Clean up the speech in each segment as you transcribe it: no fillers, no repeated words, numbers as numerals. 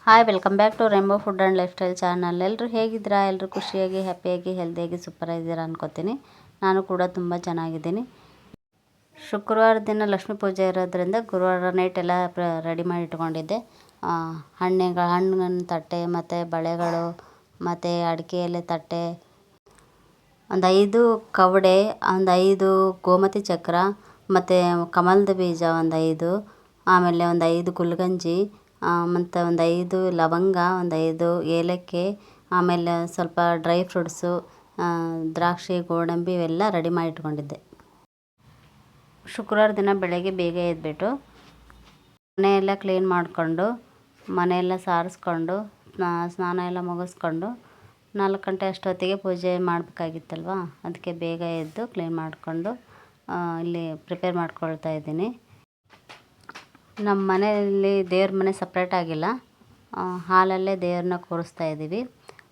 Hi, welcome back to rainbow food and lifestyle channel. ಎಲ್ಲರೂ ಹೇಗಿದ್ದೀರಾ? ಎಲ್ಲರೂ ಖುಷಿಯಾಗಿ, ಹ್ಯಾಪಿಯಾಗಿ, ಹೆಲ್ದಿಯಾಗಿ, ಸೂಪರಾಗಿದ್ದೀರಾ ಅನ್ಕೋತೀನಿ. ನಾನು ಕೂಡ ತುಂಬ ಚೆನ್ನಾಗಿದ್ದೀನಿ. ಶುಕ್ರವಾರ ದಿನ ಲಕ್ಷ್ಮೀ ಪೂಜೆ ಇರೋದ್ರಿಂದ ಗುರುವಾರ ನೈಟ್ ಎಲ್ಲ ರೆಡಿ ಮಾಡಿ ಇಟ್ಕೊಂಡಿದ್ದೆ. ಹಣ್ಣಿನ ತಟ್ಟೆ ಮತ್ತು ಬಳೆಗಳು ಮತ್ತು ಅಡಿಕೆ ಎಲೆ ತಟ್ಟೆ, ಒಂದು 5 ಕವಡೆ, ಒಂದು 5 ಗೋಮತಿ ಚಕ್ರ ಮತ್ತು ಕಮಲದ ಬೀಜ ಒಂದು 5, ಆಮೇಲೆ ಒಂದು 5 ಗುಲ್ಗಂಜಿ, ಮತ್ತು ಒಂದು 5 ಲವಂಗ, ಒಂದು 5 ಏಲಕ್ಕಿ, ಆಮೇಲೆ ಸ್ವಲ್ಪ ಡ್ರೈ ಫ್ರೂಟ್ಸು, ದ್ರಾಕ್ಷಿ, ಗೋಡಂಬಿ ಇವೆಲ್ಲ ರೆಡಿ ಮಾಡಿ ಇಟ್ಕೊಂಡಿದ್ದೆ. ಶುಕ್ರವಾರ ದಿನ ಬೆಳಗ್ಗೆ ಬೇಗ ಎದ್ಬಿಟ್ಟು ಮನೆಯೆಲ್ಲ ಕ್ಲೀನ್ ಮಾಡಿಕೊಂಡು, ಮನೆಯೆಲ್ಲ ಸಾರಿಸ್ಕೊಂಡು, ಸ್ನಾನ ಎಲ್ಲ ಮುಗಿಸ್ಕೊಂಡು 4 ಗಂಟೆ ಅಷ್ಟೊತ್ತಿಗೆ ಪೂಜೆ ಮಾಡಬೇಕಾಗಿತ್ತಲ್ವ, ಅದಕ್ಕೆ ಬೇಗ ಎದ್ದು ಕ್ಲೀನ್ ಮಾಡಿಕೊಂಡು ಇಲ್ಲಿ ಪ್ರಿಪೇರ್ ಮಾಡ್ಕೊಳ್ತಾ ಇದ್ದೀನಿ. ನಮ್ಮ ಮನೆಯಲ್ಲಿ ದೇವ್ರ ಮನೆ ಸಪ್ರೇಟ್ ಆಗಿಲ್ಲ, ಹಾಲಲ್ಲೇ ದೇವ್ರನ್ನ ಕೂರಿಸ್ತಾ ಇದ್ದೀವಿ.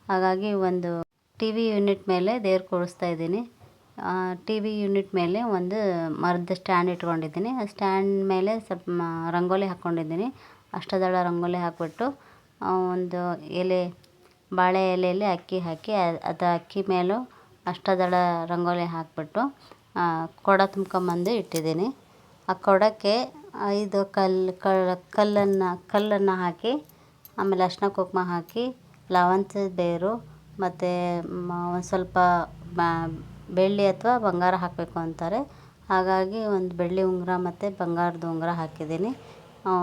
ಹಾಗಾಗಿ ಒಂದು ಟಿ ವಿ ಯೂನಿಟ್ ಮೇಲೆ ದೇವ್ರು ಕೂರಿಸ್ತಾ ಇದ್ದೀನಿ. ಟಿ ವಿ ಯೂನಿಟ್ ಮೇಲೆ ಒಂದು ಮರದ ಸ್ಟ್ಯಾಂಡ್ ಇಟ್ಕೊಂಡಿದ್ದೀನಿ. ಆ ಸ್ಟ್ಯಾಂಡ್ ಮೇಲೆ ಸ್ವಲ್ಪ ರಂಗೋಲಿ ಹಾಕ್ಕೊಂಡಿದ್ದೀನಿ. ಅಷ್ಟದಳ ರಂಗೋಲಿ ಹಾಕಿಬಿಟ್ಟು ಒಂದು ಎಲೆ, ಬಾಳೆ ಎಲೆಯಲ್ಲಿ ಅಕ್ಕಿ ಹಾಕಿ ಅದು ಅಕ್ಕಿ ಮೇಲೂ ಅಷ್ಟದಳ ರಂಗೋಲಿ ಹಾಕಿಬಿಟ್ಟು ಕೊಡ ತುಂಬ್ಕೊಂಬಂದು ಇಟ್ಟಿದ್ದೀನಿ. ಆ ಕೊಡಕ್ಕೆ 5 ಕಲ್ಲನ್ನು ಹಾಕಿ, ಆಮೇಲೆ ಅರಿಶಿನ ಕುಂಕುಮ ಹಾಕಿ, ಲವಂಗದ ಬೇರು ಮತ್ತು ಒಂದು ಸ್ವಲ್ಪ ಬೆಳ್ಳಿ ಅಥವಾ ಬಂಗಾರ ಹಾಕಬೇಕು ಅಂತಾರೆ. ಹಾಗಾಗಿ ಒಂದು ಬೆಳ್ಳಿ ಉಂಗುರ ಮತ್ತು ಬಂಗಾರದ ಉಂಗುರ ಹಾಕಿದ್ದೀನಿ.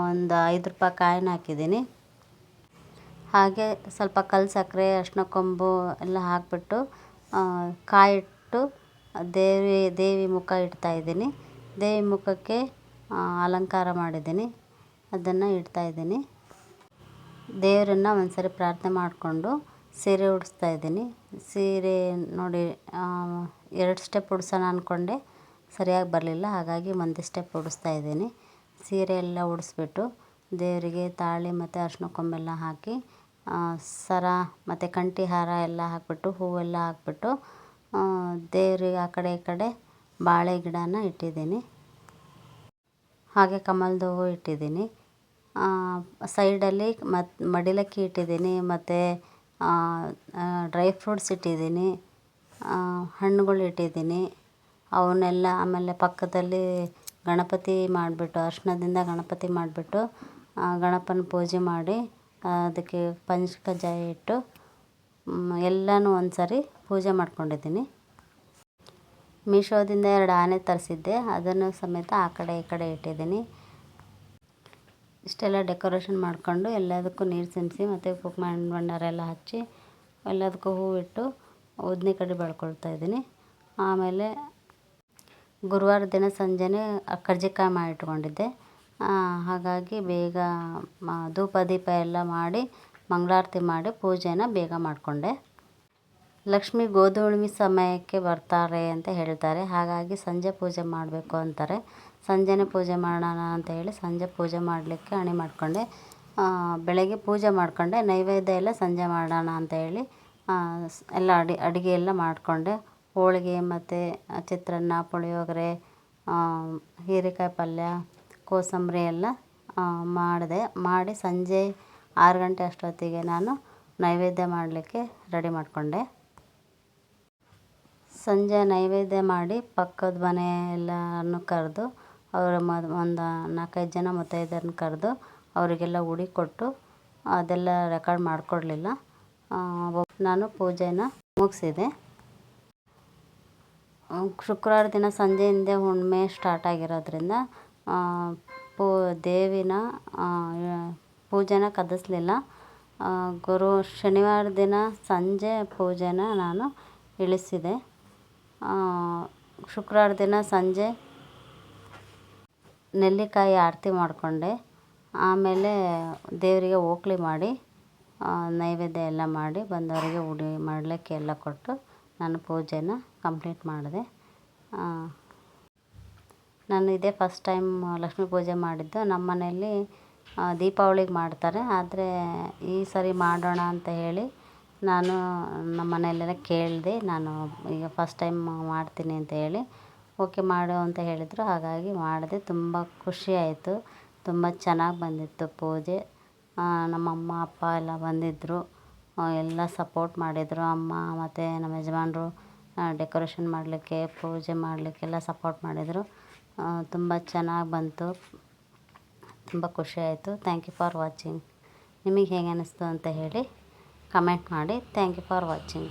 ಒಂದು 5 ರೂಪಾಯಿ ಕಾಯಿನ್ ಹಾಕಿದ್ದೀನಿ. ಹಾಗೆ ಸ್ವಲ್ಪ ಕಲ್ಲು ಸಕ್ಕರೆ, ಅರಿಶಿನ ಕೊಂಬು ಎಲ್ಲ ಹಾಕಿಬಿಟ್ಟು ಕಾಯಿಟ್ಟು ದೇವಿ ಮುಖ ಇಡ್ತಾಯಿದ್ದೀನಿ. ದೇವಿ ಮುಖಕ್ಕೆ ಅಲಂಕಾರ ಮಾಡಿದ್ದೀನಿ, ಅದನ್ನು ಇಡ್ತಾಯಿದ್ದೀನಿ. ದೇವರನ್ನು ಒಂದ್ಸರಿ ಪ್ರಾರ್ಥನೆ ಮಾಡಿಕೊಂಡು ಸೀರೆ ಉಡಿಸ್ತಾಯಿದ್ದೀನಿ. ಸೀರೆ ನೋಡಿ 2 ಸ್ಟೆಪ್ ಉಡ್ಸೋಣ ಅಂದ್ಕೊಂಡೆ, ಸರಿಯಾಗಿ ಬರಲಿಲ್ಲ. ಹಾಗಾಗಿ ಒಂದು ಸ್ಟೆಪ್ ಉಡಿಸ್ತಾಯಿದ್ದೀನಿ. ಸೀರೆ ಎಲ್ಲ ಉಡಿಸ್ಬಿಟ್ಟು ದೇವರಿಗೆ ತಾಳಿ ಮತ್ತು ಅರಿಶಿನ ಕೊಂಬೆಲ್ಲ ಹಾಕಿ, ಸರ ಮತ್ತು ಕಂಠಿ ಹಾರ ಎಲ್ಲ ಹಾಕಿಬಿಟ್ಟು, ಹೂವೆಲ್ಲ ಹಾಕ್ಬಿಟ್ಟು ದೇವರಿಗೆ ಆ ಕಡೆ ಈ ಕಡೆ ಬಾಳೆ ಗಿಡನ ಇಟ್ಟಿದ್ದೀನಿ. ಹಾಗೆ ಕಮಲದ ಹೂವು ಇಟ್ಟಿದ್ದೀನಿ. ಸೈಡಲ್ಲಿ ಮಡಿಲಕ್ಕಿ ಇಟ್ಟಿದ್ದೀನಿ, ಮತ್ತು ಡ್ರೈ ಫ್ರೂಟ್ಸ್ ಇಟ್ಟಿದ್ದೀನಿ, ಹಣ್ಣುಗಳು ಇಟ್ಟಿದ್ದೀನಿ. ಅವನ್ನೆಲ್ಲ ಆಮೇಲೆ ಪಕ್ಕದಲ್ಲಿ ಗಣಪತಿ ಮಾಡಿಬಿಟ್ಟು, ಅರಿಶಿನದಿಂದ ಗಣಪತಿ ಮಾಡಿಬಿಟ್ಟು ಗಣಪನ ಪೂಜೆ ಮಾಡಿ, ಅದಕ್ಕೆ ಪಂಚಕಜ್ಜಾಯ ಇಟ್ಟು ಎಲ್ಲನೂ ಒಂದು ಸರಿ ಪೂಜೆ ಮಾಡ್ಕೊಂಡಿದ್ದೀನಿ. ಮೀಶೋದಿಂದ 2 ಆನೆ ತರಿಸಿದ್ದೆ, ಅದನ್ನು ಸಮೇತ ಆ ಕಡೆ ಈ ಕಡೆ ಇಟ್ಟಿದ್ದೀನಿ. ಇಷ್ಟೆಲ್ಲ ಡೆಕೋರೇಷನ್ ಮಾಡಿಕೊಂಡು ಎಲ್ಲದಕ್ಕೂ ನೀರು ಸಿಂಪಡಿಸಿ ಮತ್ತು ಕುಂಕುಮ ಭಂಡಾರ ಎಲ್ಲ ಹಚ್ಚಿ ಎಲ್ಲದಕ್ಕೂ ಹೂವಿಟ್ಟು ಉದ್ನಿ ಕಡ್ಡಿ ಬೆಳ್ಕೊಳ್ತಾ ಇದ್ದೀನಿ. ಆಮೇಲೆ ಗುರುವಾರ ದಿನ ಸಂಜೆನೇ ಕರ್ಜಿಕಾಯಿ ಮಾಡಿಟ್ಕೊಂಡಿದ್ದೆ. ಹಾಗಾಗಿ ಬೇಗ ಧೂಪ ದೀಪ ಎಲ್ಲ ಮಾಡಿ ಮಂಗಳಾರತಿ ಮಾಡಿ ಪೂಜೆನ ಬೇಗ ಮಾಡಿಕೊಂಡೆ. ಲಕ್ಷ್ಮಿ ಗೋಧೂಳಿ ಸಮಯಕ್ಕೆ ಬರ್ತಾರೆ ಅಂತ ಹೇಳ್ತಾರೆ. ಹಾಗಾಗಿ ಸಂಜೆ ಪೂಜೆ ಮಾಡಬೇಕು ಅಂತಾರೆ. ಸಂಜೆನೇ ಪೂಜೆ ಮಾಡೋಣ ಅಂತ ಹೇಳಿ ಸಂಜೆ ಪೂಜೆ ಮಾಡಲಿಕ್ಕೆ ಅಣಿ ಮಾಡಿಕೊಂಡೆ. ಬೆಳಗ್ಗೆ ಪೂಜೆ ಮಾಡಿಕೊಂಡೆ, ನೈವೇದ್ಯ ಎಲ್ಲ ಸಂಜೆ ಮಾಡೋಣ ಅಂತ ಹೇಳಿ ಎಲ್ಲ ಅಡುಗೆ ಎಲ್ಲ ಮಾಡಿಕೊಂಡೆ. ಹೋಳಿಗೆ ಮತ್ತು ಚಿತ್ರಾನ್ನ, ಪುಳಿಯೋಗರೆ, ಹೀರೆಕಾಯಿ ಪಲ್ಯ, ಕೋಸಂಬರಿ ಎಲ್ಲ ಮಾಡಿ ಸಂಜೆ 6 ಗಂಟೆ ಅಷ್ಟೊತ್ತಿಗೆ ನಾನು ನೈವೇದ್ಯ ಮಾಡಲಿಕ್ಕೆ ರೆಡಿ ಮಾಡಿಕೊಂಡೆ. ಸಂಜೆ ನೈವೇದ್ಯ ಮಾಡಿ ಪಕ್ಕದ ಮನೆ ಎಲ್ಲರನ್ನು ಕರೆದು, ಅವರು ಒಂದು 4-5 ಜನ ಮುತ್ತೈದೆಯರನ್ನ ಕರೆದು ಅವರಿಗೆಲ್ಲ ಉಡಿ ಕೊಟ್ಟು, ಅದೆಲ್ಲ ರೆಕಾರ್ಡ್ ಮಾಡಿಕೊಡ್ಲಿಲ್ಲ. ನಾನು ಪೂಜೆನ ಮುಗಿಸಿದೆ. ಶುಕ್ರವಾರ ದಿನ ಸಂಜೆಯಿಂದ ಹುಣ್ಣಿಮೆ ಸ್ಟಾರ್ಟ್ ಆಗಿರೋದ್ರಿಂದ ದೇವಿನ ಪೂಜೆನ ಕದಿಸ್ಲಿಲ್ಲ. ಶನಿವಾರ ದಿನ ಸಂಜೆ ಪೂಜೆನ ನಾನು ಇಳಿಸಿದೆ. ಶುಕ್ರವಾರ ದಿನ ಸಂಜೆ ನೆಲ್ಲಿಕಾಯಿ ಆರತಿ ಮಾಡಿಕೊಂಡೆ. ಆಮೇಲೆ ದೇವರಿಗೆ ಓಕ್ಳಿ ಮಾಡಿ ನೈವೇದ್ಯ ಎಲ್ಲ ಮಾಡಿ ಬಂದವರಿಗೆ ಉಡಿ ಮಾಡಲಿಕ್ಕೆ ಎಲ್ಲ ಕೊಟ್ಟು ನಾನು ಪೂಜೆನ ಕಂಪ್ಲೀಟ್ ಮಾಡಿದೆ. ನಾನು ಇದೇ ಫಸ್ಟ್ ಟೈಮ್ ಲಕ್ಷ್ಮೀ ಪೂಜೆ ಮಾಡಿದ್ದು. ನಮ್ಮ ಮನೆಯಲ್ಲಿ ದೀಪಾವಳಿಗೆ ಮಾಡ್ತಾರೆ, ಆದರೆ ಈ ಸರಿ ಮಾಡೋಣ ಅಂತ ಹೇಳಿ ನಾನು ನಮ್ಮ ಮನೆಯಲ್ಲೆಲ್ಲ ಕೇಳಿದೆ. ನಾನು ಈಗ ಫಸ್ಟ್ ಟೈಮ್ ಮಾಡ್ತೀನಿ ಅಂತ ಹೇಳಿ ಓಕೆ ಮಾಡು ಅಂತ ಹೇಳಿದರು. ಹಾಗಾಗಿ ಮಾಡಿದೆ. ತುಂಬ ಖುಷಿಯಾಯಿತು, ತುಂಬ ಚೆನ್ನಾಗಿ ಬಂದಿತ್ತು ಪೂಜೆ. ನಮ್ಮ ಅಮ್ಮ ಅಪ್ಪ ಎಲ್ಲ ಬಂದಿದ್ದರು. ಎಲ್ಲ ಸಪೋರ್ಟ್ ಮಾಡಿದರು. ಅಮ್ಮ ಮತ್ತು ನಮ್ಮ ಯಜಮಾನ್ರು ಡೆಕೋರೇಷನ್ ಮಾಡಲಿಕ್ಕೆ, ಪೂಜೆ ಮಾಡಲಿಕ್ಕೆಲ್ಲ ಸಪೋರ್ಟ್ ಮಾಡಿದರು. ತುಂಬ ಚೆನ್ನಾಗಿ ಬಂತು. ತುಂಬ ಖುಷಿಯಾಯಿತು. Thank you for watching. ನಿಮಗೆ ಹೇಗೆ ಅನ್ನಿಸ್ತು ಅಂತ ಹೇಳಿ ಕಮೆಂಟ್ ಮಾಡಿ. Thank you for watching.